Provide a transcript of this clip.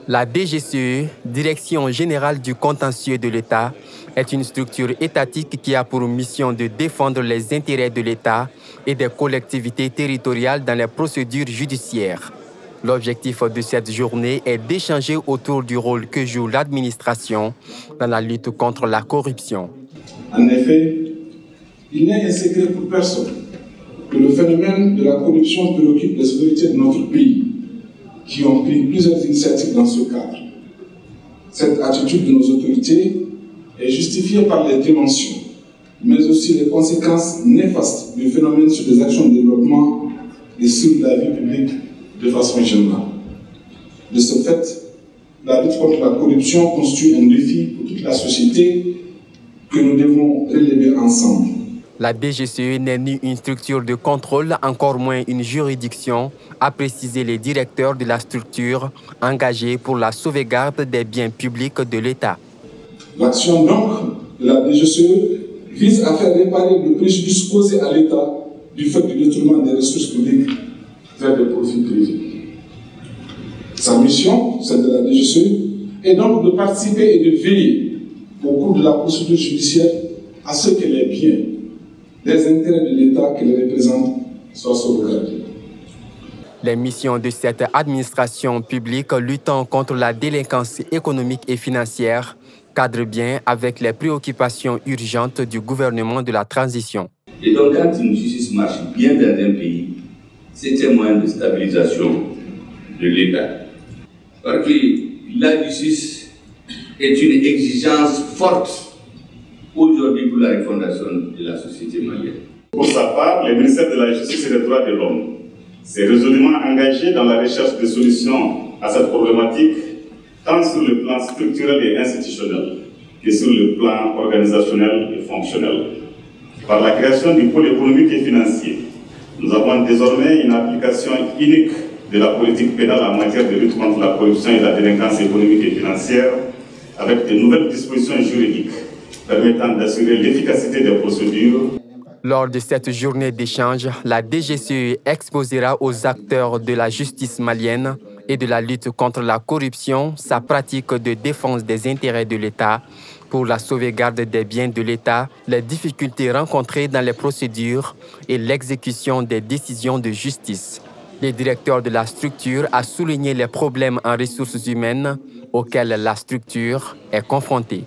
La DGCE, Direction générale du contentieux de l'État, est une structure étatique qui a pour mission de défendre les intérêts de l'État et des collectivités territoriales dans les procédures judiciaires. L'objectif de cette journée est d'échanger autour du rôle que joue l'administration dans la lutte contre la corruption. En effet, il n'est un secret pour personne que le phénomène de la corruption préoccupe les autorités de notre pays, qui ont pris plusieurs initiatives dans ce cadre. Cette attitude de nos autorités est justifiée par les dimensions, mais aussi les conséquences néfastes du phénomène sur les actions de développement et sur la vie publique de façon générale. De ce fait, la lutte contre la corruption constitue un défi pour toute la société que nous devons relever ensemble. La DGCE n'est ni une structure de contrôle, encore moins une juridiction, a précisé les directeurs de la structure engagés pour la sauvegarde des biens publics de l'État. L'action donc de la DGCE vise à faire réparer le préjudice causé à l'État du fait du détournement des ressources publiques vers des profits privés. Sa mission, celle de la DGCE, est donc de participer et de veiller au cours de la procédure judiciaire à ce que les biens, les intérêts de l'État qui les représentent soient sauvegardés. Les missions de cette administration publique luttant contre la délinquance économique et financière cadrent bien avec les préoccupations urgentes du gouvernement de la transition. Et donc, quand une justice marche bien dans un pays, c'est un moyen de stabilisation de l'État. Parce que la justice est une exigence forte aujourd'hui pour la refondation de la société malienne. Pour sa part, le ministère de la Justice et des Droits de l'Homme s'est résolument engagé dans la recherche de solutions à cette problématique, tant sur le plan structurel et institutionnel que sur le plan organisationnel et fonctionnel. Par la création du pôle économique et financier, nous avons désormais une application unique de la politique pénale en matière de lutte contre la corruption et la délinquance économique et financière, avec de nouvelles dispositions juridiques permettant d'assurer l'efficacité des procédures. Lors de cette journée d'échange, la DGCE exposera aux acteurs de la justice malienne et de la lutte contre la corruption sa pratique de défense des intérêts de l'État pour la sauvegarde des biens de l'État, les difficultés rencontrées dans les procédures et l'exécution des décisions de justice. Le directeur de la structure a souligné les problèmes en ressources humaines auxquels la structure est confrontée.